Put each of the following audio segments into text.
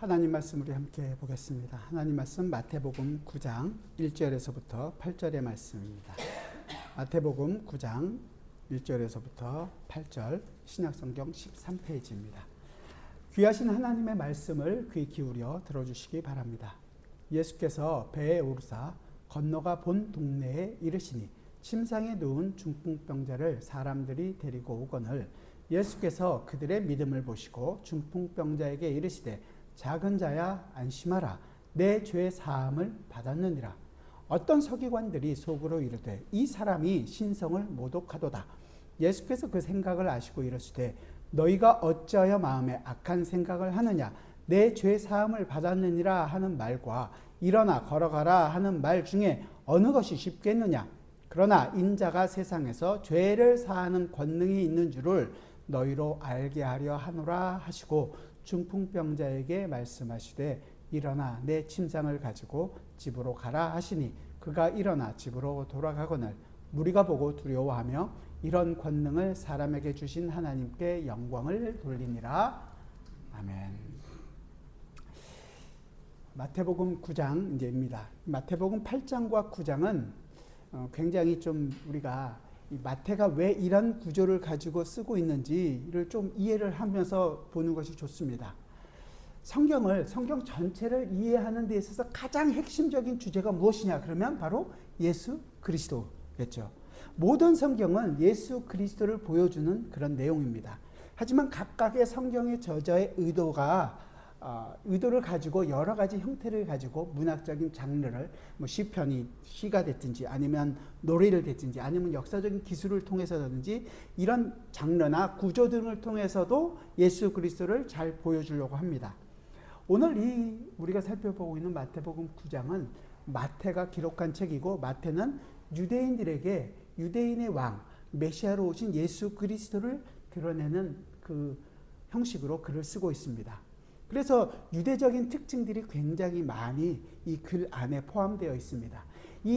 하나님 말씀 우리 함께 보겠습니다. 하나님 말씀 마태복음 9장 1절에서부터 8절의 말씀입니다. 마태복음 9장 1절에서부터 8절 신약성경 13페이지입니다. 귀하신 하나님의 말씀을 귀 기울여 들어주시기 바랍니다. 예수께서 배에 오르사 건너가 본 동네에 이르시니 침상에 누운 중풍병자를 사람들이 데리고 오거늘 예수께서 그들의 믿음을 보시고 중풍병자에게 이르시되 작은 자야 안심하라 내 죄 사함을 받았느니라. 어떤 서기관들이 속으로 이르되 이 사람이 신성을 모독하도다. 예수께서 그 생각을 아시고 이르시되 너희가 어찌하여 마음에 악한 생각을 하느냐. 내 죄 사함을 받았느니라 하는 말과 일어나 걸어가라 하는 말 중에 어느 것이 쉽겠느냐. 그러나 인자가 세상에서 죄를 사하는 권능이 있는 줄을 너희로 알게 하려 하노라 하시고 중풍병자에게 말씀하시되 일어나 내 침상을 가지고 집으로 가라 하시니 그가 일어나 집으로 돌아가거늘 무리가 보고 두려워하며 이런 권능을 사람에게 주신 하나님께 영광을 돌리니라. 아멘. 마태복음 9장입니다. 마태복음 8장과 9장은 굉장히 좀 우리가 이 마태가 왜 이런 구조를 가지고 쓰고 있는지를 좀 이해를 하면서 보는 것이 좋습니다. 성경 전체를 이해하는 데 있어서 가장 핵심적인 주제가 무엇이냐 그러면 바로 예수 그리스도겠죠. 모든 성경은 예수 그리스도를 보여주는 그런 내용입니다. 하지만 각각의 성경의 저자의 의도를 가지고 여러 가지 형태를 가지고 문학적인 장르를 시편이 시가 됐든지 아니면 노래를 됐든지 아니면 역사적인 기술을 통해서든지 이런 장르나 구조 등을 통해서도 예수 그리스도를 잘 보여주려고 합니다. 오늘 우리가 살펴보고 있는 마태복음 9장은 마태가 기록한 책이고 마태는 유대인들에게 유대인의 왕 메시아로 오신 예수 그리스도를 드러내는 그 형식으로 글을 쓰고 있습니다. 그래서 유대적인 특징들이 굉장히 많이 이 글 안에 포함되어 있습니다.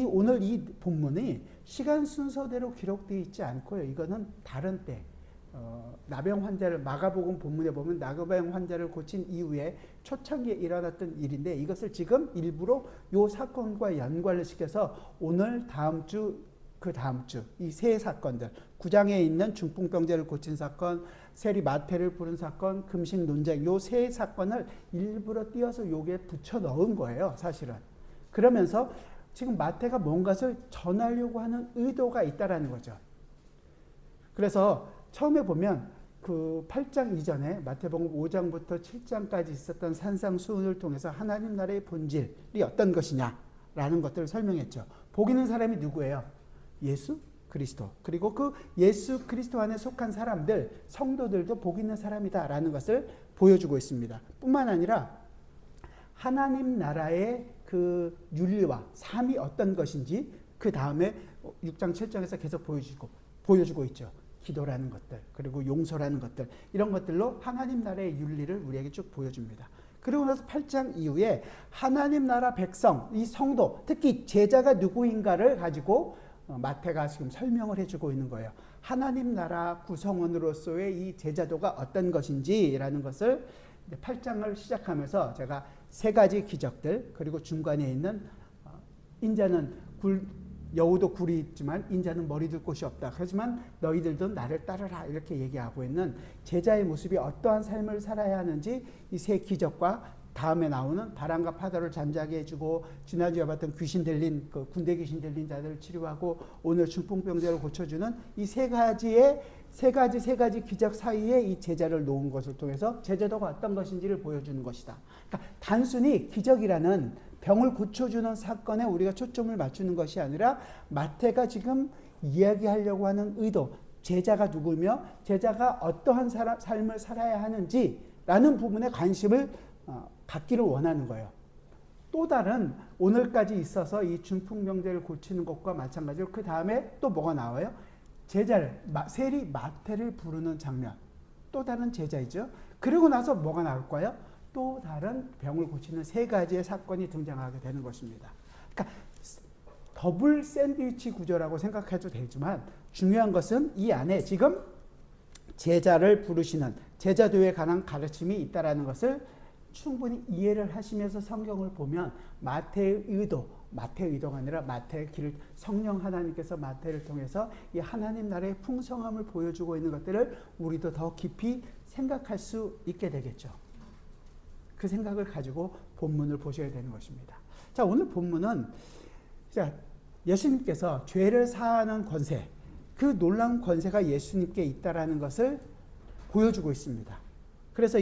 오늘 이 본문이 시간 순서대로 기록되어 있지 않고요. 이거는 다른 때 나병 환자를 마가복음 본문에 보면 나병 환자를 고친 이후에 초창기에 일어났던 일인데 이것을 지금 일부러 이 사건과 연관을 시켜서 오늘 다음 주 그 다음 주 이 세 사건들 9장에 있는 중풍병자를 고친 사건 세리 마태를 부른 사건 금식 논쟁 요 세 사건을 일부러 띄어서 요게 붙여 넣은 거예요 사실은. 그러면서 지금 마태가 뭔가를 전하려고 하는 의도가 있다라는 거죠. 그래서 처음에 보면 그 8장 이전에 마태복음 5장부터 7장까지 있었던 산상수훈을 통해서 하나님 나라의 본질이 어떤 것이냐라는 것들을 설명했죠. 복있는 사람이 누구예요? 예수 그리스도. 그리고 그 예수 그리스도 안에 속한 사람들, 성도들도 복 있는 사람이다라는 것을 보여주고 있습니다. 뿐만 아니라 하나님 나라의 그 윤리와 삶이 어떤 것인지 그 다음에 6장 7장에서 계속 보여주고 있죠. 기도라는 것들, 그리고 용서라는 것들, 이런 것들로 하나님 나라의 윤리를 우리에게 쭉 보여줍니다. 그리고 나서 8장 이후에 하나님 나라 백성, 이 성도, 특히 제자가 누구인가를 가지고 마태가 지금 설명을 해주고 있는 거예요. 하나님 나라 구성원으로서의 이 제자도가 어떤 것인지라는 것을 8장을 시작하면서 제가 세 가지 기적들 그리고 중간에 있는 인자는 여우도 굴이 있지만 인자는 머리 둘 곳이 없다. 하지만 너희들도 나를 따르라 이렇게 얘기하고 있는 제자의 모습이 어떠한 삶을 살아야 하는지 이 세 기적과 다음에 나오는 바람과 파도를 잠자게 해주고 지난주에 봤던 귀신 들린 그 군대 귀신 들린 자들을 치료하고 오늘 중풍병자를 고쳐주는 이 세 가지 기적 사이에 이 제자를 놓은 것을 통해서 제자도가 어떤 것인지를 보여주는 것이다. 그러니까 단순히 기적이라는 병을 고쳐주는 사건에 우리가 초점을 맞추는 것이 아니라 마태가 지금 이야기하려고 하는 의도, 제자가 누구며 제자가 어떠한 삶을 살아야 하는지라는 부분에 관심을 갖기를 원하는 거예요. 또 다른 오늘까지 있어서 이 중풍병자를 고치는 것과 마찬가지로 그 다음에 또 뭐가 나와요? 세리 마태를 부르는 장면. 또 다른 제자이죠. 그리고 나서 뭐가 나올까요? 또 다른 병을 고치는 세 가지의 사건이 등장하게 되는 것입니다. 그러니까 더블 샌드위치 구조라고 생각해도 되지만 중요한 것은 이 안에 지금 제자를 부르시는 제자도에 관한 가르침이 있다라는 것을 충분히 이해를 하시면서 성경을 보면 마태의 의도가 아니라 마태의 길을 성령 하나님께서 마태를 통해서 이 하나님 나라의 풍성함을 보여주고 있는 것들을 우리도 더 깊이 생각할 수 있게 되겠죠. 그 생각을 가지고 본문을 보셔야 되는 것입니다. 자, 오늘 본문은 예수님께서 죄를 사하는 권세, 그 놀라운 권세가 예수님께 있다라는 것을 보여주고 있습니다. 그래서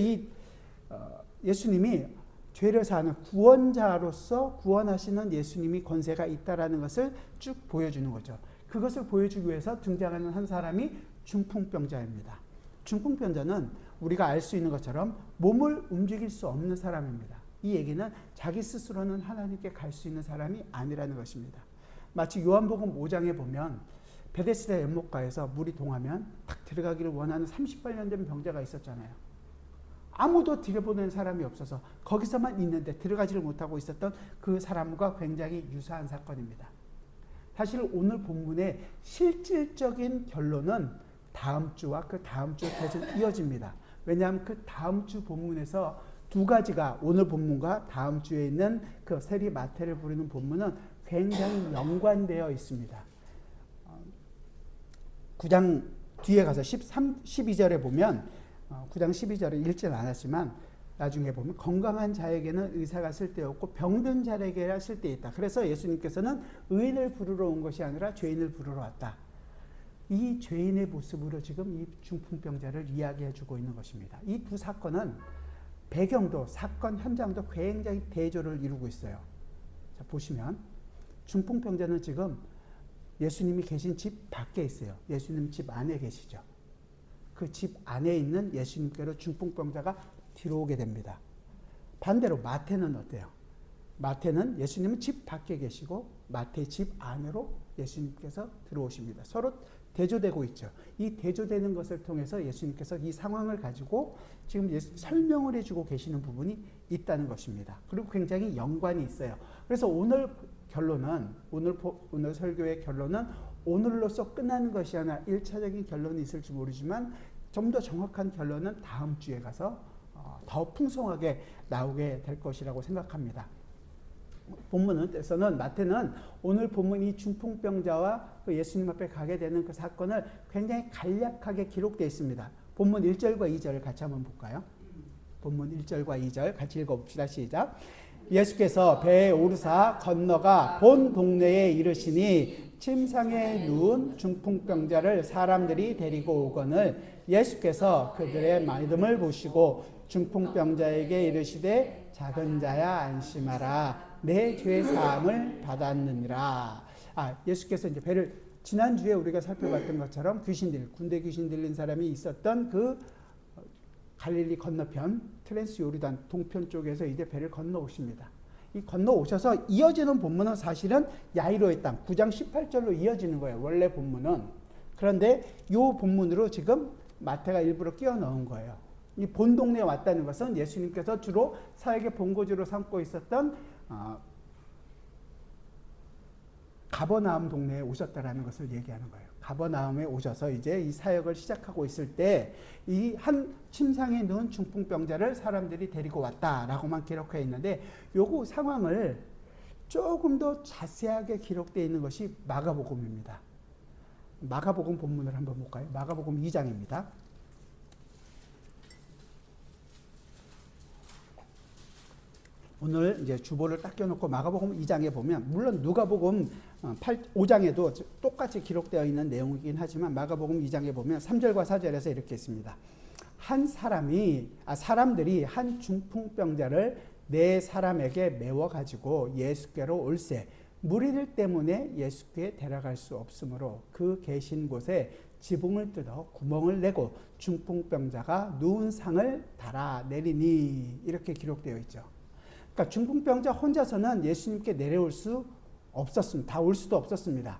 예수님이 죄를 사하는 구원자로서 구원하시는 예수님이 권세가 있다라는 것을 쭉 보여주는 거죠. 그것을 보여주기 위해서 등장하는 한 사람이 중풍병자입니다. 중풍병자는 우리가 알 수 있는 것처럼 몸을 움직일 수 없는 사람입니다. 이 얘기는 자기 스스로는 하나님께 갈 수 있는 사람이 아니라는 것입니다. 마치 요한복음 5장에 보면 베데스다 연못가에서 물이 동하면 딱 들어가기를 원하는 38년 된 병자가 있었잖아요. 아무도 들여보낸 사람이 없어서 거기서만 있는데 들어가지를 못하고 있었던 그 사람과 굉장히 유사한 사건입니다. 사실 오늘 본문의 실질적인 결론은 다음 주와 그 다음 주 계속 이어집니다. 왜냐하면 그 다음 주 본문에서 두 가지가 오늘 본문과 다음 주에 있는 그 세리 마태를 부르는 본문은 굉장히 연관되어 있습니다. 9장 뒤에 가서 12절에 보면 9장 12절에 읽지는 않았지만 나중에 보면 건강한 자에게는 의사가 쓸데없고 병든 자에게야 쓸데있다. 그래서 예수님께서는 의인을 부르러 온 것이 아니라 죄인을 부르러 왔다. 이 죄인의 모습으로 지금 이 중풍병자를 이야기해 주고 있는 것입니다. 이 두 사건은 배경도 사건 현장도 굉장히 대조를 이루고 있어요. 자, 보시면 중풍병자는 지금 예수님이 계신 집 밖에 있어요. 예수님 집 안에 계시죠. 그 집 안에 있는 예수님께로 중풍병자가 들어오게 됩니다. 반대로 마태는 어때요? 마태는 예수님은 집 밖에 계시고 마태의 집 안으로 예수님께서 들어오십니다. 서로 대조되고 있죠. 이 대조되는 것을 통해서 예수님께서 이 상황을 가지고 지금 설명을 해주고 계시는 부분이 있다는 것입니다. 그리고 굉장히 연관이 있어요. 그래서 오늘 결론은 오늘 설교의 결론은 오늘로서 끝나는 것이 아니라 1차적인 결론이 있을지 모르지만 좀 더 정확한 결론은 다음 주에 가서 더 풍성하게 나오게 될 것이라고 생각합니다. 본문에서는 마태는 오늘 본문 이 중풍병자와 그 예수님 앞에 가게 되는 그 사건을 굉장히 간략하게 기록되어 있습니다. 본문 1절과 2절을 같이 한번 볼까요? 본문 1절과 2절 같이 읽어봅시다. 시작. 예수께서 배에 오르사 건너가 본 동네에 이르시니 침상에 누운 중풍병자를 사람들이 데리고 오거늘 예수께서 그들의 믿음을 보시고 중풍병자에게 이르시되 작은 자야 안심하라 내 죄 사함을 받았느니라. 예수께서 이제 배를 지난주에 우리가 살펴봤던 것처럼 군대 귀신 들린 사람이 있었던 그 갈릴리 건너편 트랜스 요르단 동편 쪽에서 이제 배를 건너오십니다. 이 건너오셔서 이어지는 본문은 사실은 야이로의 땅 9장 18절로 이어지는 거예요. 원래 본문은. 그런데 이 본문으로 지금 마태가 일부러 끼워 넣은 거예요. 이 본 동네에 왔다는 것은 예수님께서 주로 사역의 본거지로 삼고 있었던 가버나움 동네에 오셨다라는 것을 얘기하는 거예요. 가버나움에 오셔서 이제 이 사역을 시작하고 있을 때 이 한 침상에 누운 중풍병자를 사람들이 데리고 왔다라고만 기록해 있는데 요거 상황을 조금 더 자세하게 기록되어 있는 것이 마가복음입니다. 마가복음 본문을 한번 볼까요? 마가복음 2장입니다. 오늘 이제 주보를 딱 껴놓고 마가복음 2장에 보면 물론 누가복음 5장에도 똑같이 기록되어 있는 내용이긴 하지만 마가복음 2장에 보면 3절과 4절에서 이렇게 있습니다. 사람들이 한 중풍병자를 네 사람에게 메워 가지고 예수께로 올세 무리들 때문에 예수께 데려갈 수 없으므로 그 계신 곳에 지붕을 뜯어 구멍을 내고 중풍병자가 누운 상을 달아 내리니 이렇게 기록되어 있죠. 그러니까 중풍병자 혼자서는 예수님께 내려올 수 없었습니다. 다 올 수도 없었습니다.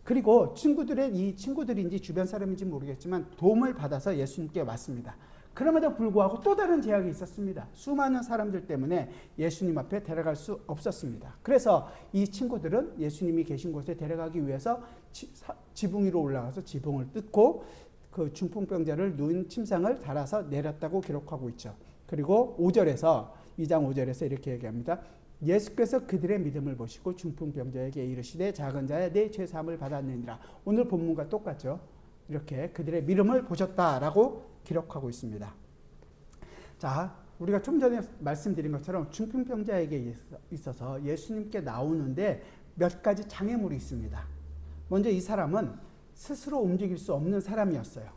그리고 이 친구들인지 주변 사람인지 모르겠지만 도움을 받아서 예수님께 왔습니다. 그럼에도 불구하고 또 다른 제약이 있었습니다. 수많은 사람들 때문에 예수님 앞에 데려갈 수 없었습니다. 그래서 이 친구들은 예수님이 계신 곳에 데려가기 위해서 지붕 위로 올라가서 지붕을 뜯고 그 중풍병자를 누운 침상을 달아서 내렸다고 기록하고 있죠. 그리고 5절에서 2장 5절에서 이렇게 얘기합니다. 예수께서 그들의 믿음을 보시고 중풍병자에게 이르시되 작은 자야 내 죄 사함을 받았느니라. 오늘 본문과 똑같죠. 이렇게 그들의 믿음을 보셨다라고 기록하고 있습니다. 자, 우리가 좀 전에 말씀드린 것처럼 중풍병자에게 있어서 예수님께 나오는데 몇 가지 장애물이 있습니다. 먼저 이 사람은 스스로 움직일 수 없는 사람이었어요.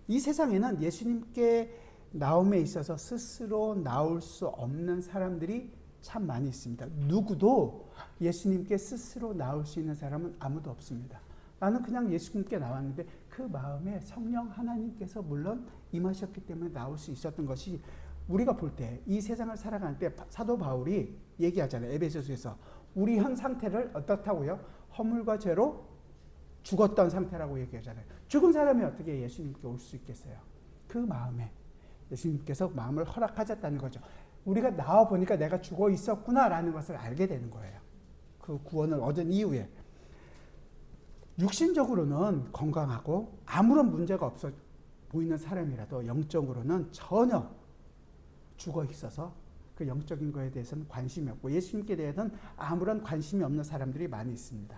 이 세상에는 예수님께 나옴에 있어서 스스로 나올 수 없는 사람들이 참 많이 있습니다. 누구도 예수님께 스스로 나올 수 있는 사람은 아무도 없습니다. 나는 그냥 예수님께 나왔는데 그 마음에 성령 하나님께서 물론 임하셨기 때문에 나올 수 있었던 것이, 우리가 볼 때 이 세상을 살아갈 때 사도 바울이 얘기하잖아요. 에베소서에서 우리 현 상태를 어떻다고요? 허물과 죄로 죽었던 상태라고 얘기하잖아요. 죽은 사람이 어떻게 예수님께 올 수 있겠어요? 그 마음에 예수님께서 마음을 허락하셨다는 거죠. 우리가 나와 보니까 내가 죽어 있었구나라는 것을 알게 되는 거예요. 그 구원을 얻은 이후에. 육신적으로는 건강하고 아무런 문제가 없어 보이는 사람이라도 영적으로는 전혀 죽어 있어서 그 영적인 거에 대해서는 관심이 없고 예수님께 대해서는 아무런 관심이 없는 사람들이 많이 있습니다.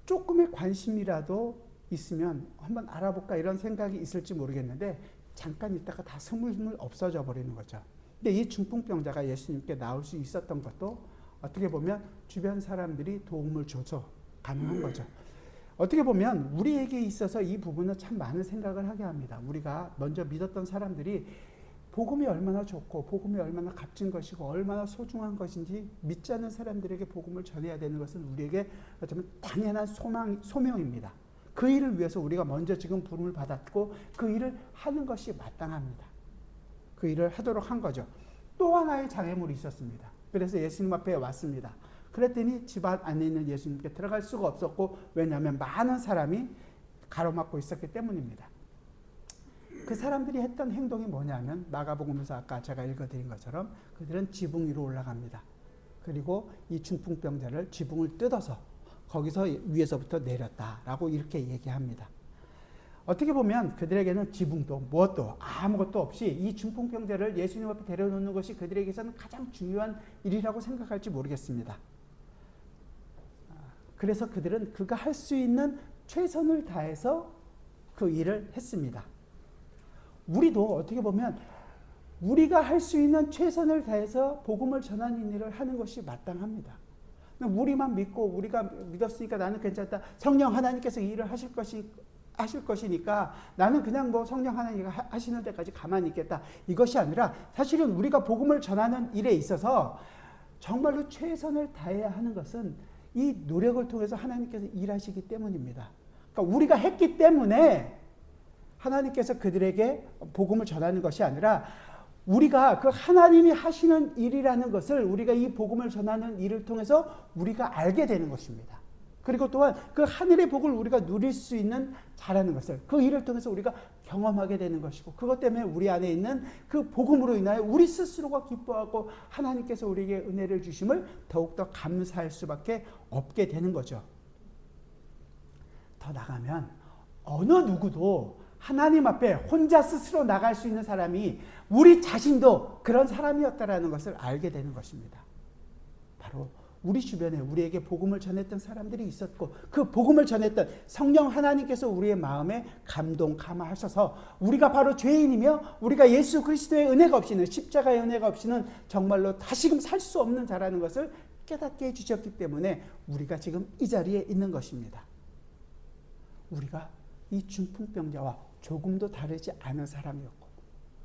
조금의 관심이라도 있으면 한번 알아볼까 이런 생각이 있을지 모르겠는데 잠깐 있다가 다 스물스물 없어져 버리는 거죠. 근데 이 중풍병자가 예수님께 나올 수 있었던 것도 어떻게 보면 주변 사람들이 도움을 줘서 가능한 거죠. 어떻게 보면 우리에게 있어서 이 부분은 참 많은 생각을 하게 합니다. 우리가 먼저 믿었던 사람들이 복음이 얼마나 좋고 복음이 얼마나 값진 것이고 얼마나 소중한 것인지 믿지 않는 사람들에게 복음을 전해야 되는 것은 우리에게 어쩌면 당연한 소명입니다. 그 일을 위해서 우리가 먼저 지금 부름을 받았고 그 일을 하는 것이 마땅합니다. 그 일을 하도록 한 거죠. 또 하나의 장애물이 있었습니다. 그래서 예수님 앞에 왔습니다. 그랬더니 집안 안에 있는 예수님께 들어갈 수가 없었고, 왜냐하면 많은 사람이 가로막고 있었기 때문입니다. 그 사람들이 했던 행동이 뭐냐면 마가복음에서 아까 제가 읽어드린 것처럼 그들은 지붕 위로 올라갑니다. 그리고 이 중풍병자를 지붕을 뜯어서 거기서 위에서부터 내렸다라고 이렇게 얘기합니다. 어떻게 보면 그들에게는 지붕도 무엇도 아무것도 없이 이 중풍병자를 예수님 앞에 데려놓는 것이 그들에게서는 가장 중요한 일이라고 생각할지 모르겠습니다. 그래서 그들은 그가 할 수 있는 최선을 다해서 그 일을 했습니다. 우리도 어떻게 보면 우리가 할 수 있는 최선을 다해서 복음을 전하는 일을 하는 것이 마땅합니다. 우리만 믿고 우리가 믿었으니까 나는 괜찮다. 성령 하나님께서 이 일을 하실 것이니까 나는 그냥 뭐 성령 하나님이 하시는 데까지 가만히 있겠다. 이것이 아니라 사실은 우리가 복음을 전하는 일에 있어서 정말로 최선을 다해야 하는 것은 이 노력을 통해서 하나님께서 일하시기 때문입니다. 그러니까 우리가 했기 때문에 하나님께서 그들에게 복음을 전하는 것이 아니라 우리가 그 하나님이 하시는 일이라는 것을 우리가 이 복음을 전하는 일을 통해서 우리가 알게 되는 것입니다. 그리고 또한 그 하늘의 복을 우리가 누릴 수 있는 자라는 것을 그 일을 통해서 우리가 경험하게 되는 것이고, 그것 때문에 우리 안에 있는 그 복음으로 인하여 우리 스스로가 기뻐하고 하나님께서 우리에게 은혜를 주심을 더욱더 감사할 수밖에 없게 되는 거죠. 더 나가면 어느 누구도 하나님 앞에 혼자 스스로 나갈 수 있는 사람이 우리 자신도 그런 사람이었다라는 것을 알게 되는 것입니다. 바로 우리 주변에 우리에게 복음을 전했던 사람들이 있었고, 그 복음을 전했던 성령 하나님께서 우리의 마음에 감동 감화하셔서 우리가 바로 죄인이며 우리가 예수 그리스도의 은혜가 없이는, 십자가의 은혜가 없이는 정말로 다시금 살 수 없는 자라는 것을 깨닫게 해주셨기 때문에 우리가 지금 이 자리에 있는 것입니다. 우리가 이 중풍병자와 조금도 다르지 않은 사람이었고,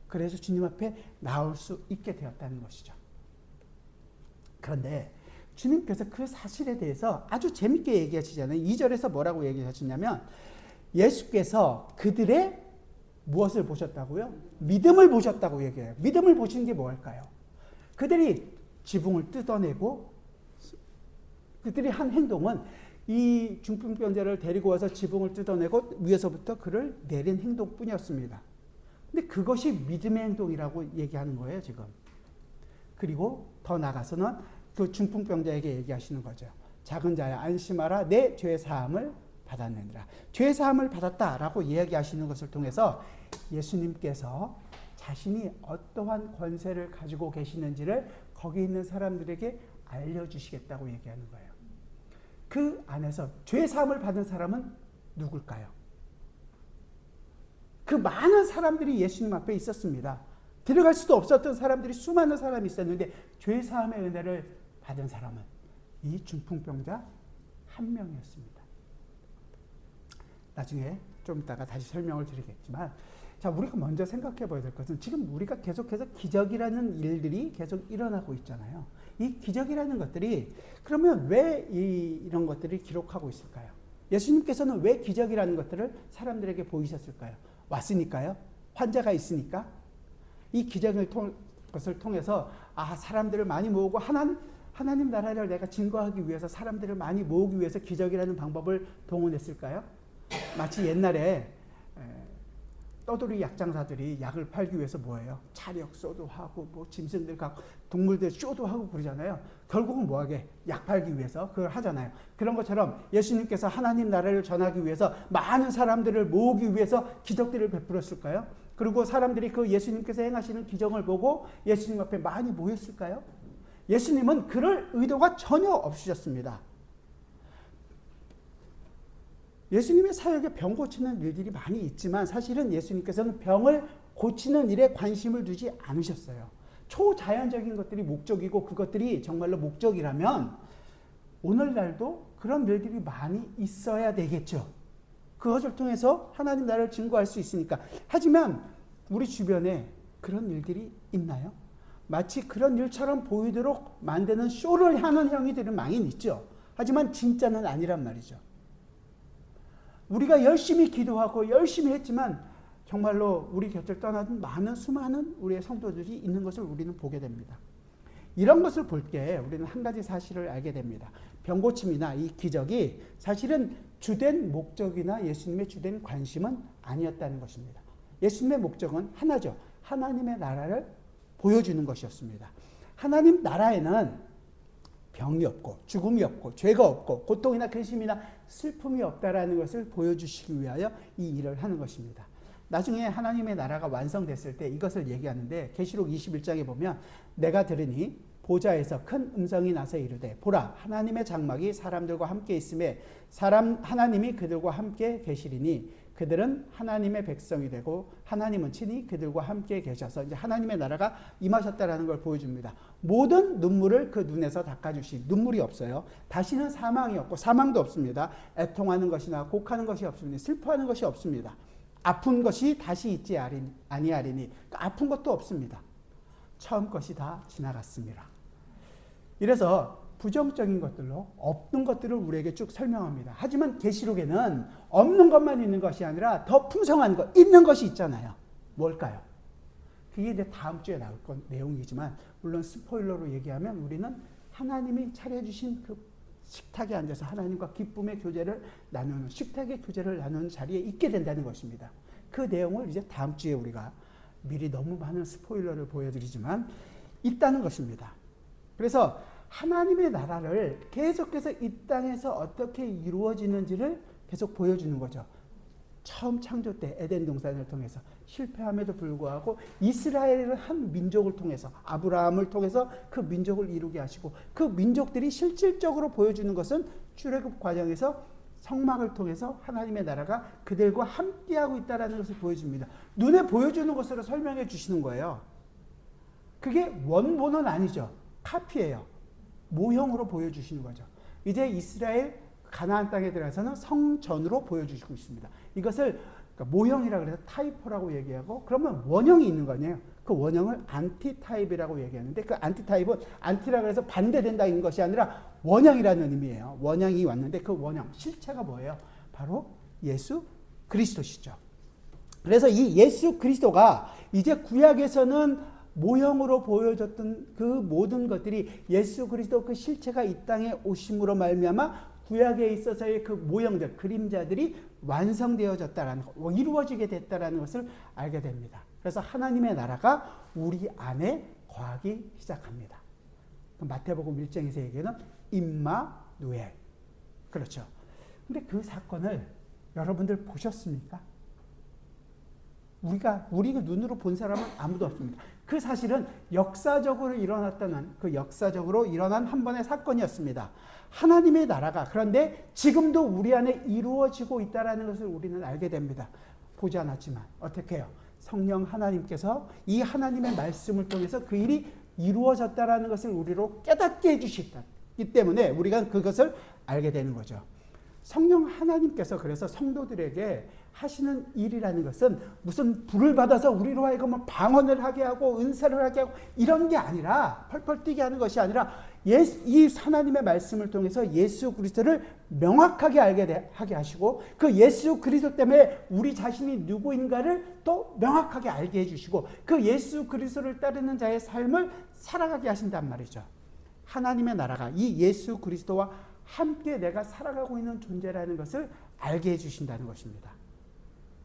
그래서 주님 앞에 나올 수 있게 되었다는 것이죠. 그런데 주님께서 그 사실에 대해서 아주 재밌게 얘기하시잖아요. 2절에서 뭐라고 얘기하시냐면 예수께서 그들의 무엇을 보셨다고요? 믿음을 보셨다고 얘기해요. 믿음을 보신 게 뭘까요? 그들이 지붕을 뜯어내고 그들이 한 행동은 이 중풍병자를 데리고 와서 지붕을 뜯어내고 위에서부터 그를 내린 행동뿐이었습니다. 근데 그것이 믿음의 행동이라고 얘기하는 거예요, 지금. 그리고 더 나가서는 그 중풍병자에게 얘기하시는 거죠. 작은 자야 안심하라, 내 죄 사함을 받았느니라. 죄 사함을 받았다라고 이야기하시는 것을 통해서 예수님께서 자신이 어떠한 권세를 가지고 계시는지를 거기 있는 사람들에게 알려주시겠다고 얘기하는 거예요. 그 안에서 죄사함을 받은 사람은 누굴까요? 그 많은 사람들이 예수님 앞에 있었습니다. 들어갈 수도 없었던 사람들이 수많은 사람이 있었는데 죄사함의 은혜를 받은 사람은 이 중풍병자 한 명이었습니다. 나중에 좀 이따가 다시 설명을 드리겠지만, 자, 우리가 먼저 생각해 봐야 될 것은 지금 우리가 계속해서 기적이라는 일들이 계속 일어나고 있잖아요. 이 기적이라는 것들이 그러면 왜 이런 것들을 기록하고 있을까요? 예수님께서는 왜 기적이라는 것들을 사람들에게 보이셨을까요? 왔으니까요? 환자가 있으니까? 이 기적을 것을 통해서 사람들을 많이 모으고 하나님 나라를 내가 증거하기 위해서 사람들을 많이 모으기 위해서 기적이라는 방법을 동원했을까요? 마치 옛날에 떠돌이 약장사들이 약을 팔기 위해서 뭐예요? 차력 쇼도 하고 뭐 짐승들 갖고 동물들 쇼도 하고 그러잖아요. 결국은 뭐하게? 약 팔기 위해서 그걸 하잖아요. 그런 것처럼 예수님께서 하나님 나라를 전하기 위해서 많은 사람들을 모으기 위해서 기적들을 베풀었을까요? 그리고 사람들이 그 예수님께서 행하시는 기적을 보고 예수님 앞에 많이 모였을까요? 예수님은 그럴 의도가 전혀 없으셨습니다. 예수님의 사역에 병 고치는 일들이 많이 있지만 사실은 예수님께서는 병을 고치는 일에 관심을 두지 않으셨어요. 초자연적인 것들이 목적이고 그것들이 정말로 목적이라면 오늘날도 그런 일들이 많이 있어야 되겠죠. 그것을 통해서 하나님 나라를 증거할 수 있으니까. 하지만 우리 주변에 그런 일들이 있나요? 마치 그런 일처럼 보이도록 만드는 쇼를 하는 행위들은 많이 있죠. 하지만 진짜는 아니란 말이죠. 우리가 열심히 기도하고 열심히 했지만 정말로 우리 곁을 떠나던 수많은 우리의 성도들이 있는 것을 우리는 보게 됩니다. 이런 것을 볼 때 우리는 한 가지 사실을 알게 됩니다. 병고침이나 이 기적이 사실은 주된 목적이나 예수님의 주된 관심은 아니었다는 것입니다. 예수님의 목적은 하나죠. 하나님의 나라를 보여주는 것이었습니다. 하나님 나라에는 병이 없고 죽음이 없고 죄가 없고 고통이나 근심이나 슬픔이 없다라는 것을 보여주시기 위하여 이 일을 하는 것입니다. 나중에 하나님의 나라가 완성됐을 때 이것을 얘기하는데 계시록 21장에 보면 내가 들으니 보좌에서 큰 음성이 나서 이르되 보라 하나님의 장막이 사람들과 함께 있음에 하나님이 그들과 함께 계시리니 그들은 하나님의 백성이 되고 하나님은 친히 그들과 함께 계셔서 이제 하나님의 나라가 임하셨다라는 걸 보여줍니다. 모든 눈물을 그 눈에서 닦아주시. 눈물이 없어요. 다시는 사망이 없고 사망도 없습니다. 애통하는 것이나 곡하는 것이 없습니다. 슬퍼하는 것이 없습니다. 아픈 것이 다시 있지 아니하리니 아픈 것도 없습니다. 처음 것이 다 지나갔습니다. 이래서 부정적인 것들로 없는 것들을 우리에게 쭉 설명합니다. 하지만 계시록에는 없는 것만 있는 것이 아니라 더 풍성한 것, 있는 것이 있잖아요. 뭘까요? 그게 이제 다음 주에 나올 내용이지만 물론 스포일러로 얘기하면 우리는 하나님이 차려주신 그 식탁에 앉아서 하나님과 기쁨의 교제를 나누는 식탁의 교제를 나누는 자리에 있게 된다는 것입니다. 그 내용을 이제 다음 주에 우리가 미리 너무 많은 스포일러를 보여드리지만 있다는 것입니다. 그래서 하나님의 나라를 계속해서 이 땅에서 어떻게 이루어지는지를 계속 보여주는 거죠. 처음 창조 때 에덴 동산을 통해서 실패함에도 불구하고 이스라엘을 한 민족을 통해서 아브라함을 통해서 그 민족을 이루게 하시고 그 민족들이 실질적으로 보여주는 것은 출애굽 과정에서 성막을 통해서 하나님의 나라가 그들과 함께하고 있다는 것을 보여줍니다. 눈에 보여주는 것으로 설명해 주시는 거예요. 그게 원본은 아니죠. 카피예요. 모형으로 보여주시는 거죠. 이제 이스라엘 가나안 땅에 들어가서는 성전으로 보여주시고 있습니다. 이것을 모형이라고 해서 타이포라고 얘기하고 그러면 원형이 있는 거 아니에요. 그 원형을 안티타입이라고 얘기하는데 그 안티타입은 안티라고 해서 반대된다는 것이 아니라 원형이라는 의미예요. 원형이 왔는데 그 원형, 실체가 뭐예요? 바로 예수 그리스도시죠. 그래서 이 예수 그리스도가 이제 구약에서는 모형으로 보여졌던 그 모든 것들이 예수 그리스도 그 실체가 이 땅에 오심으로 말미암아 구약에 있어서의 그 모형들, 그림자들이 완성되어졌다라는 것, 이루어지게 됐다라는 것을 알게 됩니다. 그래서 하나님의 나라가 우리 안에 거하기 시작합니다. 마태복음 1장에서 얘기하는 임마누엘. 그렇죠. 근데 그 사건을 여러분들 보셨습니까? 우리가 눈으로 본 사람은 아무도 없습니다. 그 사실은 역사적으로 일어난 한 번의 사건이었습니다. 하나님의 나라가 그런데 지금도 우리 안에 이루어지고 있다는 것을 우리는 알게 됩니다. 보지 않았지만 어떻게 해요? 성령 하나님께서 이 하나님의 말씀을 통해서 그 일이 이루어졌다는 것을 우리로 깨닫게 해주시기 때문에 우리가 그것을 알게 되는 거죠. 성령 하나님께서 그래서 성도들에게 하시는 일이라는 것은 무슨 불을 받아서 우리로 하여금 방언을 하게 하고 은사를 하게 하고 이런 게 아니라 펄펄 뛰게 하는 것이 아니라 이 하나님의 말씀을 통해서 예수 그리스도를 명확하게 하게 하시고 그 예수 그리스도 때문에 우리 자신이 누구인가를 또 명확하게 알게 해주시고 그 예수 그리스도를 따르는 자의 삶을 살아가게 하신단 말이죠. 하나님의 나라가 이 예수 그리스도와 함께 내가 살아가고 있는 존재라는 것을 알게 해주신다는 것입니다.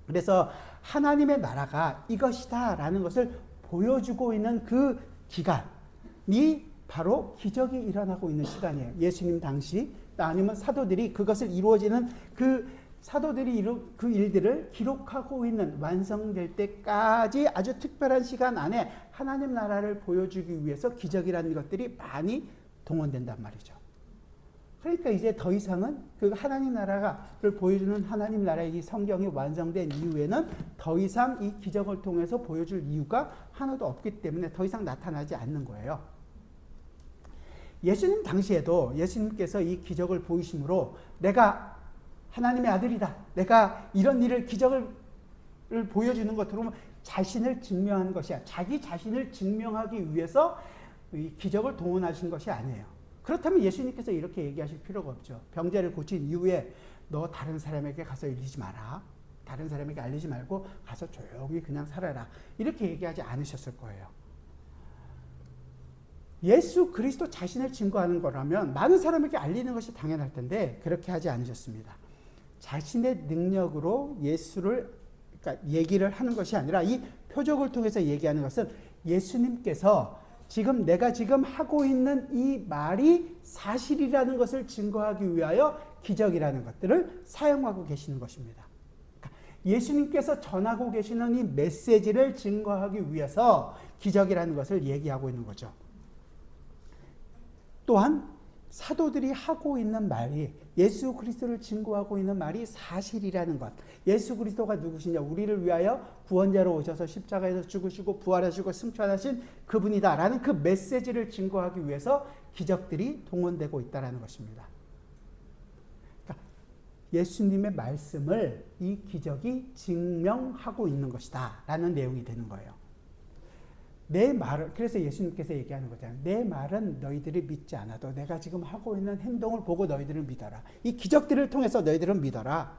그래서 하나님의 나라가 이것이다 라는 것을 보여주고 있는 그 기간이 바로 기적이 일어나고 있는 시간이에요. 예수님 당시 아니면 사도들이 그것을 이루어지는 그 사도들이 그 일들을 기록하고 있는 완성될 때까지 아주 특별한 시간 안에 하나님 나라를 보여주기 위해서 기적이라는 것들이 많이 동원된단 말이죠. 그러니까 이제 더 이상은 그 하나님 나라를 보여주는 하나님 나라의 이 성경이 완성된 이후에는 더 이상 이 기적을 통해서 보여줄 이유가 하나도 없기 때문에 더 이상 나타나지 않는 거예요. 예수님 당시에도 예수님께서 이 기적을 보이심으로 내가 하나님의 아들이다. 내가 이런 일을 기적을 보여주는 것으로 자신을 증명하는 것이야. 자기 자신을 증명하기 위해서 이 기적을 동원하신 것이 아니에요. 그렇다면 예수님께서 이렇게 얘기하실 필요가 없죠. 병자를 고친 이후에 너 다른 사람에게 가서 알리지 마라. 다른 사람에게 알리지 말고 가서 조용히 그냥 살아라. 이렇게 얘기하지 않으셨을 거예요. 예수 그리스도 자신을 증거하는 거라면 많은 사람에게 알리는 것이 당연할 텐데 그렇게 하지 않으셨습니다. 자신의 능력으로 예수를 그러니까 얘기를 하는 것이 아니라 이 표적을 통해서 얘기하는 것은 예수님께서 내가 지금 하고 있는 이 말이 사실이라는 것을 증거하기 위하여 기적이라는 것들을 사용하고 계시는 것입니다. 그러니까 예수님께서 전하고 계시는 이 메시지를 증거하기 위해서 기적이라는 것을 얘기하고 있는 거죠. 또한 사도들이 하고 있는 말이 예수 그리스도를 증거하고 있는 말이 사실이라는 것. 예수 그리스도가 누구시냐? 우리를 위하여 구원자로 오셔서 십자가에서 죽으시고 부활하시고 승천하신 그분이다라는 그 메시지를 증거하기 위해서 기적들이 동원되고 있다는 것입니다. 그러니까 예수님의 말씀을 이 기적이 증명하고 있는 것이다 라는 내용이 되는 거예요. 내 말을 그래서 예수님께서 얘기하는 거잖아요. 내 말은 너희들이 믿지 않아도 내가 지금 하고 있는 행동을 보고 너희들은 믿어라. 이 기적들을 통해서 너희들은 믿어라.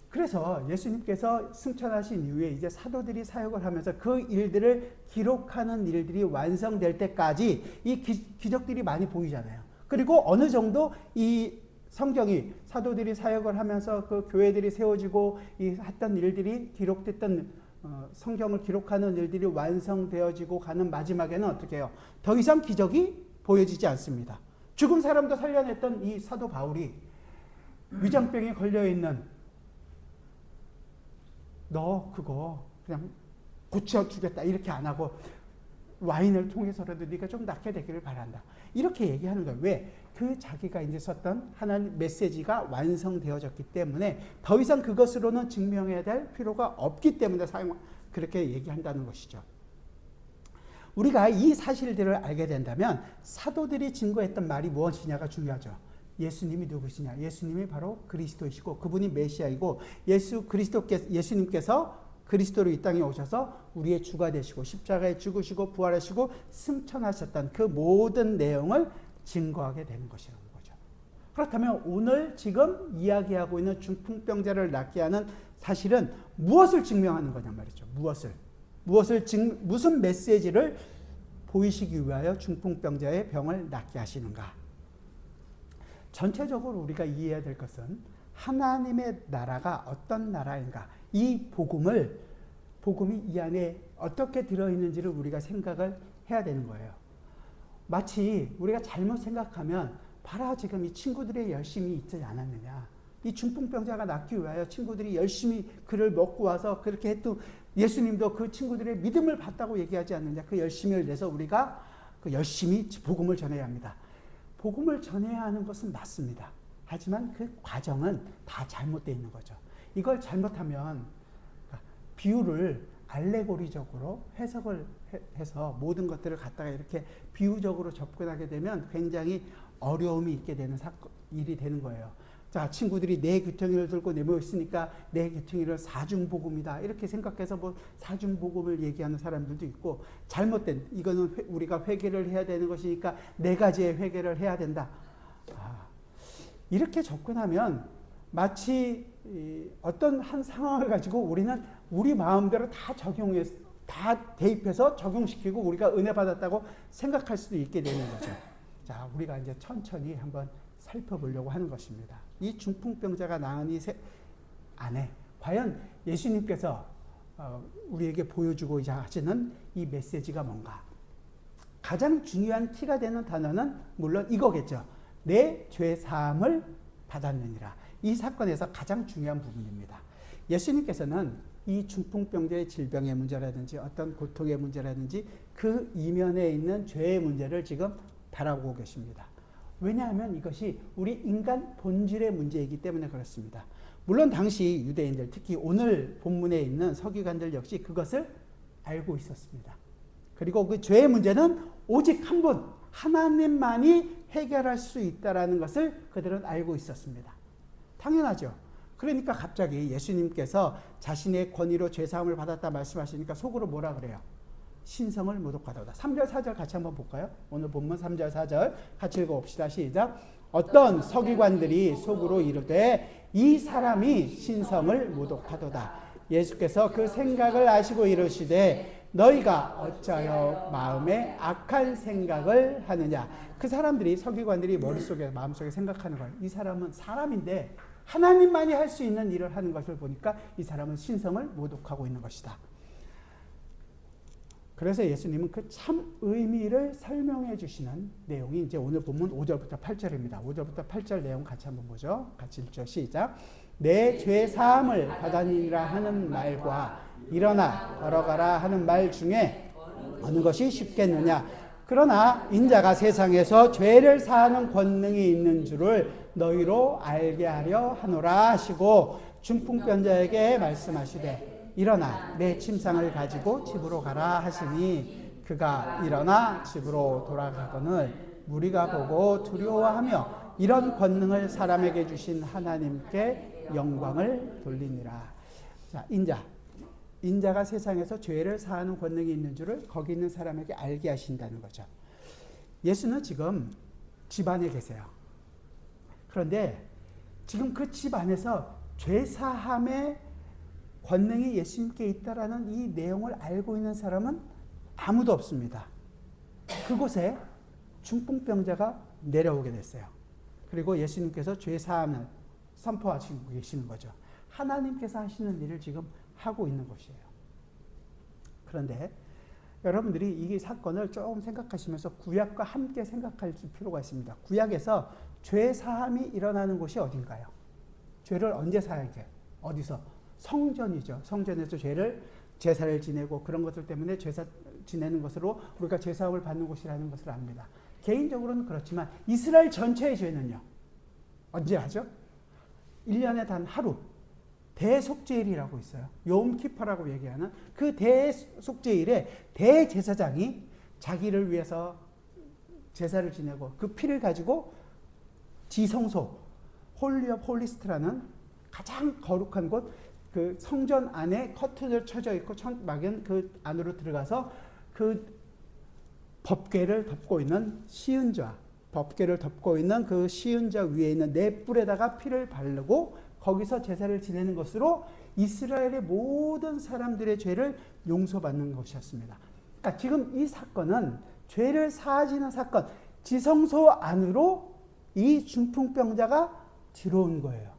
그래서 예수님께서 승천하신 이후에 이제 사도들이 사역을 하면서 그 일들을 기록하는 일들이 완성될 때까지 이 기적들이 많이 보이잖아요. 그리고 어느 정도 이 성경이 사도들이 사역을 하면서 그 교회들이 세워지고 했던 일들이 기록됐던 성경을 기록하는 일들이 완성되어지고 가는 마지막에는 어떻게 해요? 더 이상 기적이 보여지지 않습니다. 죽은 사람도 살려냈던 이 사도 바울이 위장병에 걸려있는 너 그거 그냥 고쳐주겠다 이렇게 안 하고 와인을 통해서라도 네가 좀 낫게 되기를 바란다. 이렇게 얘기하는 거예요. 왜? 그 자기가 이제 썼던 하나님 메시지가 완성되어졌기 때문에 더 이상 그것으로는 증명해야 될 필요가 없기 때문에 그렇게 얘기한다는 것이죠. 우리가 이 사실들을 알게 된다면 사도들이 증거했던 말이 무엇이냐가 중요하죠. 예수님이 누구시냐? 예수님이 바로 그리스도이시고 그분이 메시아이고 예수님께서 그리스도로 이 땅에 오셔서 우리의 주가 되시고 십자가에 죽으시고 부활하시고 승천하셨던 그 모든 내용을 증거하게 되는 것이라는 거죠. 그렇다면 오늘 지금 이야기하고 있는 중풍병자를 낫게 하는 사실은 무엇을 증명하는 거냐 말이죠. 무슨 메시지를 보이시기 위하여 중풍병자의 병을 낫게 하시는가. 전체적으로 우리가 이해해야 될 것은 하나님의 나라가 어떤 나라인가. 이 복음이 이 안에 어떻게 들어있는지를 우리가 생각을 해야 되는 거예요. 마치 우리가 잘못 생각하면 봐라 지금 이 친구들이 열심히 있지 않았느냐. 이 중풍병자가 낫기 위하여 친구들이 열심히 그를 먹고 와서 그렇게 했던 예수님도 그 친구들의 믿음을 봤다고 얘기하지 않느냐. 그 열심을 내서 우리가 그 열심히 복음을 전해야 합니다. 복음을 전해야 하는 것은 맞습니다. 하지만 그 과정은 다 잘못되어 있는 거죠. 이걸 잘못하면 비유를 알레고리적으로 해석을 해서 모든 것들을 갖다가 이렇게 비유적으로 접근하게 되면 굉장히 어려움이 있게 되는 일이 되는 거예요. 자, 친구들이 네 귀퉁이를 들고 내모여 있으니까 네 귀퉁이를 사중복음이다 이렇게 생각해서 뭐 사중복음을 얘기하는 사람들도 있고, 잘못된 이거는 우리가 회개를 해야 되는 것이니까 네 가지의 회개를 해야 된다. 이렇게 접근하면 마치 어떤 한 상황을 가지고 우리는 우리 마음대로 다 대입해서 적용시키고 우리가 은혜 받았다고 생각할 수도 있게 되는 거죠. 자, 우리가 이제 천천히 한번 살펴보려고 하는 것입니다. 이 중풍병자가 나은 이 안에 과연 예수님께서 우리에게 보여주고 하시는 이 메시지가 뭔가. 가장 중요한 키가 되는 단어는 물론 이거겠죠. 내 죄 사함을 받았느니라. 이 사건에서 가장 중요한 부분입니다. 예수님께서는 이 중풍병자의 질병의 문제라든지 어떤 고통의 문제라든지 그 이면에 있는 죄의 문제를 지금 바라보고 계십니다. 왜냐하면 이것이 우리 인간 본질의 문제이기 때문에 그렇습니다. 물론 당시 유대인들, 특히 오늘 본문에 있는 서기관들 역시 그것을 알고 있었습니다. 그리고 그 죄의 문제는 오직 한 분, 하나님만이 해결할 수 있다는 것을 그들은 알고 있었습니다. 당연하죠. 그러니까 갑자기 예수님께서 자신의 권위로 죄사함을 받았다 말씀하시니까 속으로 뭐라 그래요? 신성을 모독하도다. 3절 4절 같이 한번 볼까요? 오늘 본문 3절 4절 같이 읽어봅시다. 시작. 어떤 서기관들이 속으로 이르되 이 사람이 신성을 모독하도다. 예수께서 그 생각을 아시고 이르시되 너희가 어찌하여 마음에 악한 생각을 하느냐. 그 사람들이, 서기관들이 머릿속에 마음속에 생각하는 거예요. 이 사람은 사람인데 하나님만이 할 수 있는 일을 하는 것을 보니까 이 사람은 신성을 모독하고 있는 것이다. 그래서 예수님은 그 참 의미를 설명해 주시는 내용이 이제 오늘 본문 5절부터 8절입니다. 5절부터 8절 내용 같이 한번 보죠. 같이 읽죠. 시작. 내 죄 사함을 받으니라 하는 말과 일어나 걸어가라 하는 말 중에 어느 것이 쉽겠느냐. 그러나 인자가 세상에서 죄를 사하는 권능이 있는 줄을 너희로 알게 하려 하노라 하시고 중풍병자에게 말씀하시되 일어나 내 침상을 가지고 집으로 가라 하시니 그가 일어나 집으로 돌아가거늘 무리가 보고 두려워하며 이런 권능을 사람에게 주신 하나님께 영광을 돌리니라. 자, 인자가 세상에서 죄를 사하는 권능이 있는 줄을 거기 있는 사람에게 알게 하신다는 거죠. 예수는 지금 집 안에 계세요. 그런데 지금 그 집 안에서 죄 사함의 권능이 예수님께 있다라는 이 내용을 알고 있는 사람은 아무도 없습니다. 그곳에 중풍병자가 내려오게 됐어요. 그리고 예수님께서 죄 사함을 선포하시고 계시는 거죠. 하나님께서 하시는 일을 지금 하고 있는 것이에요. 그런데 여러분들이 이 사건을 조금 생각하시면서 구약과 함께 생각할 필요가 있습니다. 구약에서 죄 사함이 일어나는 곳이 어딘가요? 죄를 언제 사하게 돼요? 어디서? 성전이죠. 성전에서 제사를 지내고 그런 것들 때문에 제사 지내는 것으로 우리가 제사함을 받는 곳이라는 것을 압니다. 개인적으로는 그렇지만 이스라엘 전체의 죄는요. 언제 하죠? 1년에 단 하루. 대속죄일이라고 있어요. 욤키퍼라고 얘기하는 그 대속죄일에 대제사장이 자기를 위해서 제사를 지내고 그 피를 가지고 지성소 홀리 오브 홀리스트라는 가장 거룩한 곳, 그 성전 안에 커튼을 쳐져 있고 막은 그 안으로 들어가서 그 법궤를 덮고 있는 시은좌, 법궤를 덮고 있는 그 시은좌 위에 있는 네 뿔에다가 피를 바르고 거기서 제사를 지내는 것으로 이스라엘의 모든 사람들의 죄를 용서받는 것이었습니다. 그러니까 지금 이 사건은 죄를 사하지는 사건, 지성소 안으로 이 중풍병자가 들어온 거예요.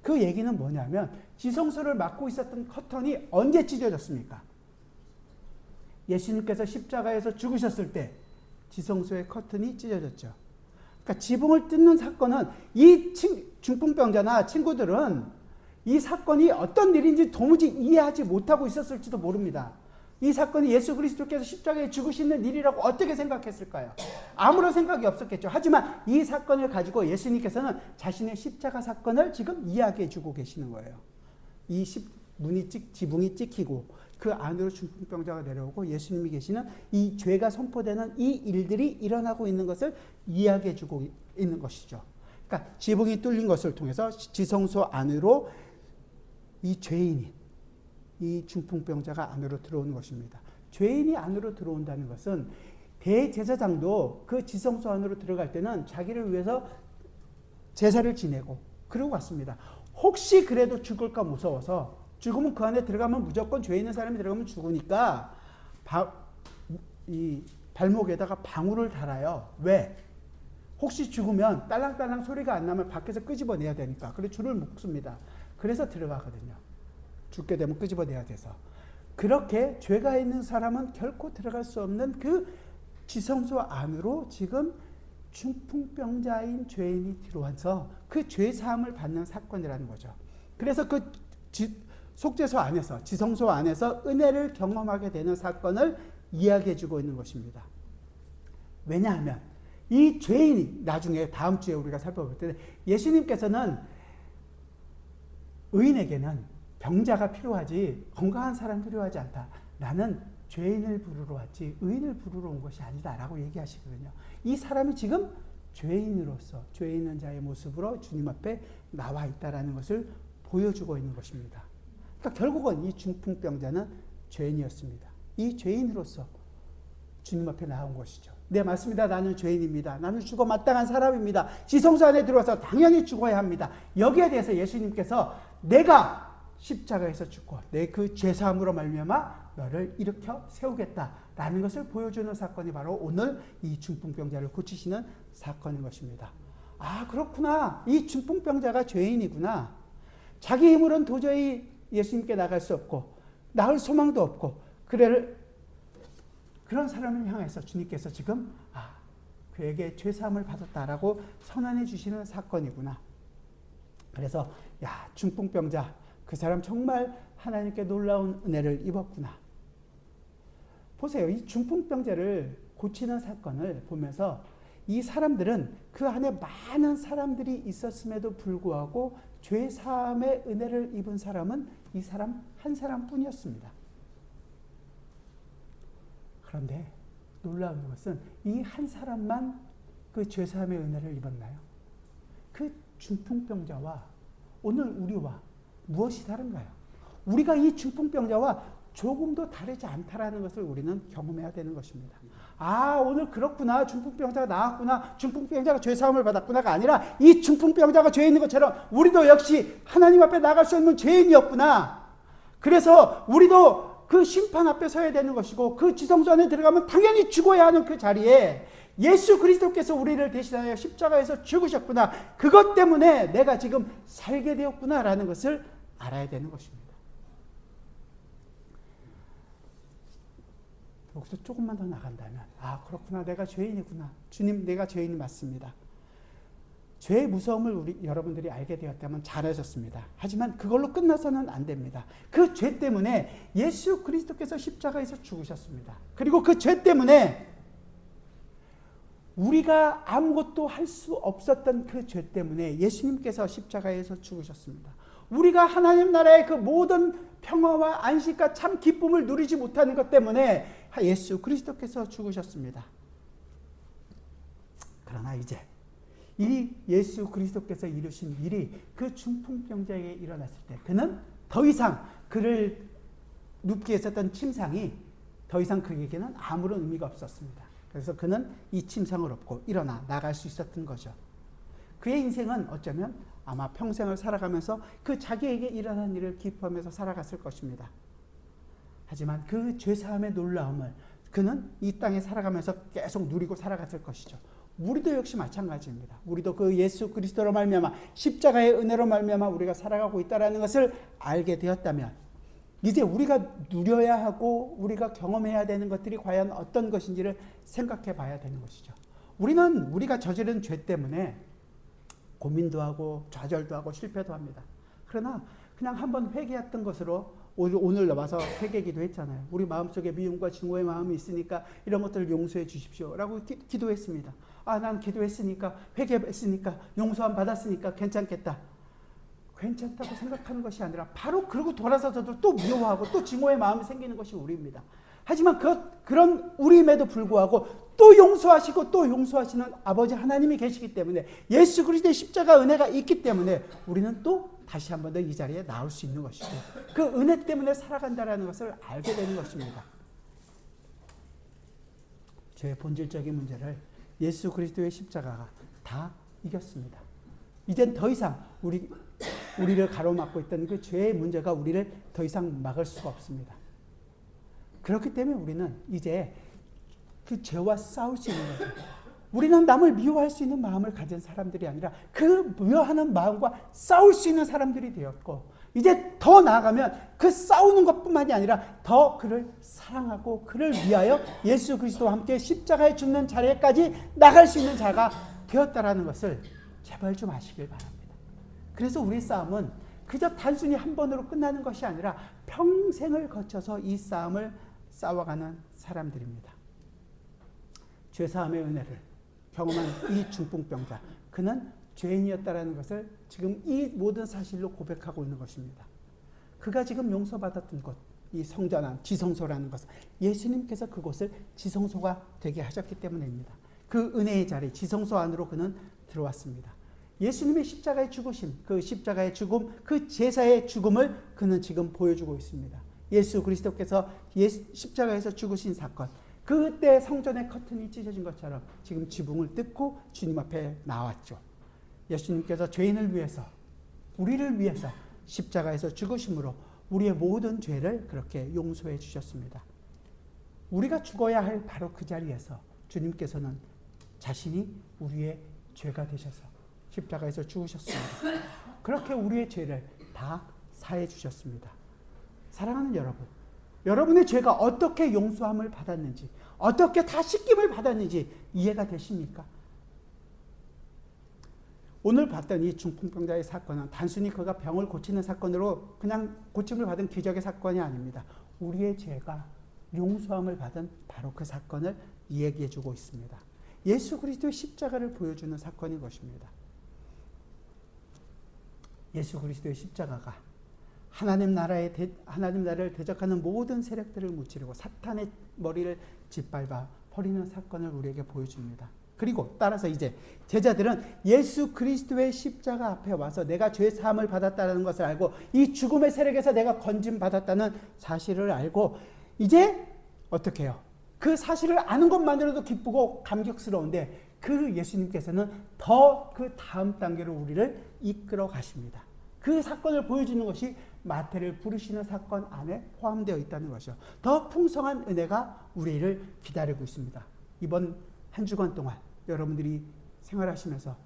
그 얘기는 뭐냐면 지성소를 막고 있었던 커튼이 언제 찢어졌습니까? 예수님께서 십자가에서 죽으셨을 때 지성소의 커튼이 찢어졌죠. 그러니까 지붕을 뜯는 사건은 이 중풍병자나 친구들은 이 사건이 어떤 일인지 도무지 이해하지 못하고 있었을지도 모릅니다. 이 사건이 예수 그리스도께서 십자가에 죽으시는 일이라고 어떻게 생각했을까요? 아무런 생각이 없었겠죠. 하지만 이 사건을 가지고 예수님께서는 자신의 십자가 사건을 지금 이야기해 주고 계시는 거예요. 이 지붕이 찍히고 그 안으로 중풍병자가 내려오고 예수님이 계시는 이 죄가 선포되는 이 일들이 일어나고 있는 것을 이야기해 주고 있는 것이죠. 그러니까 지붕이 뚫린 것을 통해서 지성소 안으로 이 죄인이, 이 중풍병자가 안으로 들어오는 것입니다. 죄인이 안으로 들어온다는 것은 대제사장도 그 지성소 안으로 들어갈 때는 자기를 위해서 제사를 지내고 그러고 왔습니다. 혹시 그래도 죽을까 무서워서, 죽으면 그 안에 들어가면 무조건 죄 있는 사람이 들어가면 죽으니까 이 발목에다가 방울을 달아요. 왜? 혹시 죽으면 딸랑딸랑 소리가 안 나면 밖에서 끄집어내야 되니까. 그래서 줄을 묶습니다. 그래서 들어가거든요. 죽게 되면 끄집어내야 돼서. 그렇게 죄가 있는 사람은 결코 들어갈 수 없는 그 지성소 안으로 지금 중풍병자인 죄인이 들어와서 그 죄사함을 받는 사건이라는 거죠. 그래서 그 속죄소 안에서, 지성소 안에서 은혜를 경험하게 되는 사건을 이야기해주고 있는 것입니다. 왜냐하면 이 죄인이 나중에 다음 주에 우리가 살펴볼 때 예수님께서는 의인에게는 병자가 필요하지 건강한 사람 필요하지 않다. 나는 죄인을 부르러 왔지 의인을 부르러 온 것이 아니다 라고 얘기하시거든요. 이 사람이 지금 죄인으로서 죄 있는 자의 모습으로 주님 앞에 나와 있다는 것을 보여주고 있는 것입니다. 그러니까 결국은 이 중풍병자는 죄인이었습니다. 이 죄인으로서 주님 앞에 나온 것이죠. 네, 맞습니다. 나는 죄인입니다. 나는 죽어 마땅한 사람입니다. 지성소 안에 들어와서 당연히 죽어야 합니다. 여기에 대해서 예수님께서 내가 십자가에서 죽고 내 그 죄사함으로 말미암아 너를 일으켜 세우겠다라는 것을 보여주는 사건이 바로 오늘 이 중풍병자를 고치시는 사건인 것입니다. 아, 그렇구나. 이 중풍병자가 죄인이구나. 자기 힘으로는 도저히 예수님께 나갈 수 없고 나을 소망도 없고 그런 사람을 향해서 주님께서 지금 그에게 죄사함을 받았다라고 선언해 주시는 사건이구나. 그래서 중풍병자 그 사람 정말 하나님께 놀라운 은혜를 입었구나. 보세요. 이 중풍병자를 고치는 사건을 보면서 이 사람들은 그 안에 많은 사람들이 있었음에도 불구하고 죄사함의 은혜를 입은 사람은 이 사람 한 사람뿐이었습니다. 그런데 놀라운 것은 이 한 사람만 그 죄사함의 은혜를 입었나요? 그 중풍병자와 오늘 우리와 무엇이 다른가요? 우리가 이 중풍병자와 조금도 다르지 않다라는 것을 우리는 경험해야 되는 것입니다. 오늘 그렇구나. 중풍병자가 나왔구나. 중풍병자가 죄사함을 받았구나가 아니라 이 중풍병자가 죄 있는 것처럼 우리도 역시 하나님 앞에 나갈 수 없는 죄인이었구나. 그래서 우리도 그 심판 앞에 서야 되는 것이고 그 지성소 안에 들어가면 당연히 죽어야 하는 그 자리에 예수 그리스도께서 우리를 대신하여 십자가에서 죽으셨구나. 그것 때문에 내가 지금 살게 되었구나라는 것을 알아야 되는 것입니다. 여기서 조금만 더 나간다면 그렇구나. 내가 죄인이구나. 주님, 내가 죄인이 맞습니다. 죄의 무서움을 여러분들이 알게 되었다면 잘하셨습니다. 하지만 그걸로 끝나서는 안 됩니다. 그 죄 때문에 예수 그리스도께서 십자가에서 죽으셨습니다. 그리고 그 죄 때문에 우리가 아무것도 할 수 없었던 그 죄 때문에 예수님께서 십자가에서 죽으셨습니다. 우리가 하나님 나라의 그 모든 평화와 안식과 참 기쁨을 누리지 못하는 것 때문에 예수 그리스도께서 죽으셨습니다. 그러나 이제 이 예수 그리스도께서 이루신 일이 그 중풍병자에게 일어났을 때 그는 더 이상 그를 눕게 했었던 침상이 더 이상 그에게는 아무런 의미가 없었습니다. 그래서 그는 이 침상을 업고 일어나 나갈 수 있었던 거죠. 그의 인생은 어쩌면 아마 평생을 살아가면서 그 자기에게 일어난 일을 기뻐하면서 살아갔을 것입니다. 하지만 그 죄사함의 놀라움을 그는 이 땅에 살아가면서 계속 누리고 살아갔을 것이죠. 우리도 역시 마찬가지입니다. 우리도 그 예수 그리스도로 말미암아 십자가의 은혜로 말미암아 우리가 살아가고 있다는 것을 알게 되었다면 이제 우리가 누려야 하고 우리가 경험해야 되는 것들이 과연 어떤 것인지를 생각해 봐야 되는 것이죠. 우리가 저지른 죄 때문에 고민도 하고 좌절도 하고 실패도 합니다. 그러나 그냥 한번 회개했던 것으로 오늘 와서 회개기도 했잖아요. 우리 마음속에 미움과 증오의 마음이 있으니까 이런 것들을 용서해 주십시오 라고 기도했습니다. 난 기도했으니까, 회개했으니까, 용서함 받았으니까 괜찮겠다. 괜찮다고 생각하는 것이 아니라 바로 그러고 돌아서서도 또 미워하고 또 증오의 마음이 생기는 것이 우리입니다. 하지만 그런 우리임에도 불구하고 또 용서하시고 또 용서하시는 아버지 하나님이 계시기 때문에, 예수 그리스도의 십자가 은혜가 있기 때문에 우리는 또 다시 한 번 더 이 자리에 나올 수 있는 것이고, 그 은혜 때문에 살아간다는 것을 알게 되는 것입니다. 죄의 본질적인 문제를 예수 그리스도의 십자가가 다 이겼습니다. 이젠 더 이상 우리를 가로막고 있던 그 죄의 문제가 우리를 더 이상 막을 수가 없습니다. 그렇기 때문에 우리는 이제 그 죄와 싸울 수 있는 거죠. 우리는 남을 미워할 수 있는 마음을 가진 사람들이 아니라 그 미워하는 마음과 싸울 수 있는 사람들이 되었고, 이제 더 나아가면 그 싸우는 것뿐만이 아니라 더 그를 사랑하고 그를 위하여 예수 그리스도와 함께 십자가에 죽는 자리까지 나갈 수 있는 자가 되었다라는 것을 제발 좀 아시길 바랍니다. 그래서 우리 싸움은 그저 단순히 한 번으로 끝나는 것이 아니라 평생을 거쳐서 이 싸움을 싸워가는 사람들입니다. 죄사함의 은혜를 경험한 이 중풍병자, 그는 죄인이었다라는 것을 지금 이 모든 사실로 고백하고 있는 것입니다. 그가 지금 용서받았던 곳, 이 성전한 지성소라는 것은 예수님께서 그곳을 지성소가 되게 하셨기 때문입니다. 그 은혜의 자리, 지성소 안으로 그는 들어왔습니다. 예수님의 십자가의 죽으심, 그 십자가의 죽음, 그 제사의 죽음을 그는 지금 보여주고 있습니다. 예수 그리스도께서 십자가에서 죽으신 사건, 그때 성전의 커튼이 찢어진 것처럼 지금 지붕을 뜯고 주님 앞에 나왔죠. 예수님께서 죄인을 위해서, 우리를 위해서 십자가에서 죽으심으로 우리의 모든 죄를 그렇게 용서해 주셨습니다. 우리가 죽어야 할 바로 그 자리에서 주님께서는 자신이 우리의 죄가 되셔서 십자가에서 죽으셨습니다. 그렇게 우리의 죄를 다 사해 주셨습니다. 사랑하는 여러분, 여러분의 죄가 어떻게 용서함을 받았는지, 어떻게 다 씻김을 받았는지 이해가 되십니까? 오늘 봤던 이 중풍병자의 사건은 단순히 그가 병을 고치는 사건으로 그냥 고침을 받은 기적의 사건이 아닙니다. 우리의 죄가 용서함을 받은 바로 그 사건을 이야기해 주고 있습니다. 예수 그리스도의 십자가를 보여주는 사건인 것입니다. 예수 그리스도의 십자가가 하나님 나라를 대적하는 모든 세력들을 무찌르고 사탄의 머리를 짓밟아 버리는 사건을 우리에게 보여줍니다. 그리고 따라서 이제 제자들은 예수 그리스도의 십자가 앞에 와서 내가 죄 사함을 받았다는 것을 알고 이 죽음의 세력에서 내가 건짐 받았다는 사실을 알고 이제 어떻게 해요? 그 사실을 아는 것만으로도 기쁘고 감격스러운데 그 예수님께서는 더 그 다음 단계로 우리를 이끌어 가십니다. 그 사건을 보여주는 것이 마태를 부르시는 사건 안에 포함되어 있다는 것이죠. 더 풍성한 은혜가 우리를 기다리고 있습니다. 이번 한 주간 동안 여러분들이 생활하시면서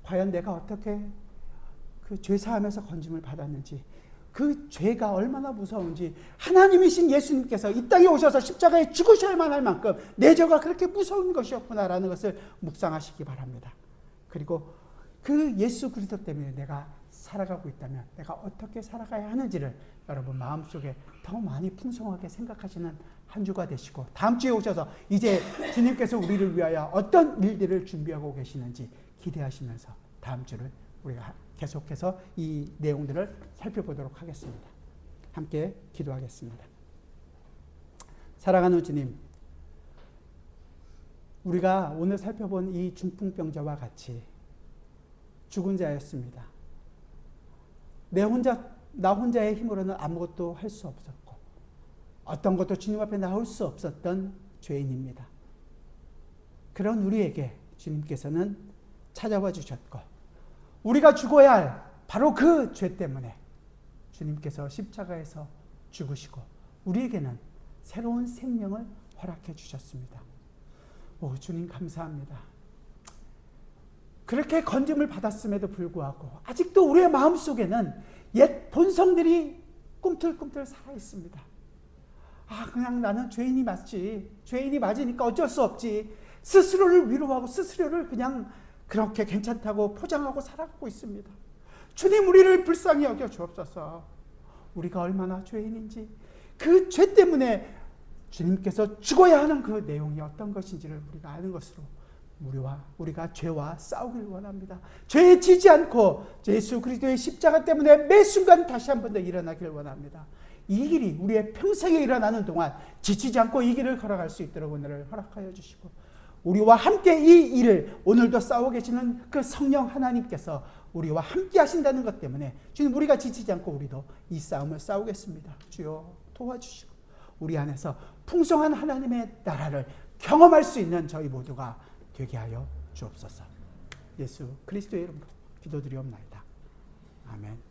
과연 내가 어떻게 그 죄사함에서 건짐을 받았는지, 그 죄가 얼마나 무서운지, 하나님이신 예수님께서 이 땅에 오셔서 십자가에 죽으셔야만 할 만큼 내 죄가 그렇게 무서운 것이었구나라는 것을 묵상하시기 바랍니다. 그리고 그 예수 그리스도 때문에 내가 살아가고 있다면 내가 어떻게 살아가야 하는지를 여러분 마음속에 더 많이 풍성하게 생각하시는 한 주가 되시고, 다음 주에 오셔서 이제 주님께서 우리를 위하여 어떤 일들을 준비하고 계시는지 기대하시면서 다음 주를 우리가 계속해서 이 내용들을 살펴보도록 하겠습니다. 함께 기도하겠습니다. 사랑하는 주님, 우리가 오늘 살펴본 이 중풍병자와 같이 죽은 자였습니다. 나 혼자의 힘으로는 아무것도 할 수 없었고 어떤 것도 주님 앞에 나올 수 없었던 죄인입니다. 그런 우리에게 주님께서는 찾아와 주셨고, 우리가 죽어야 할 바로 그 죄 때문에 주님께서 십자가에서 죽으시고 우리에게는 새로운 생명을 허락해 주셨습니다. 오, 주님 감사합니다. 그렇게 건짐을 받았음에도 불구하고 아직도 우리의 마음속에는 옛 본성들이 꿈틀꿈틀 살아있습니다. 그냥 나는 죄인이 맞지. 죄인이 맞으니까 어쩔 수 없지. 스스로를 위로하고 스스로를 그냥 그렇게 괜찮다고 포장하고 살아가고 있습니다. 주님, 우리를 불쌍히 여겨 주옵소서. 우리가 얼마나 죄인인지, 그 죄 때문에 주님께서 죽어야 하는 그 내용이 어떤 것인지를 우리가 아는 것으로 우리가 죄와 싸우길 원합니다. 죄에 지지 않고 예수 그리스도의 십자가 때문에 매 순간 다시 한 번 더 일어나길 원합니다. 이 길이 우리의 평생에 일어나는 동안 지치지 않고 이 길을 걸어갈 수 있도록 오늘을 허락하여 주시고, 우리와 함께 이 일을 오늘도 싸우고 계시는 그 성령 하나님께서 우리와 함께 하신다는 것 때문에 주님, 우리가 지치지 않고 우리도 이 싸움을 싸우겠습니다. 주여 도와주시고 우리 안에서 풍성한 하나님의 나라를 경험할 수 있는 저희 모두가 되게 하여 주옵소서. 예수 그리스도의 이름으로 기도드리옵나이다. 아멘.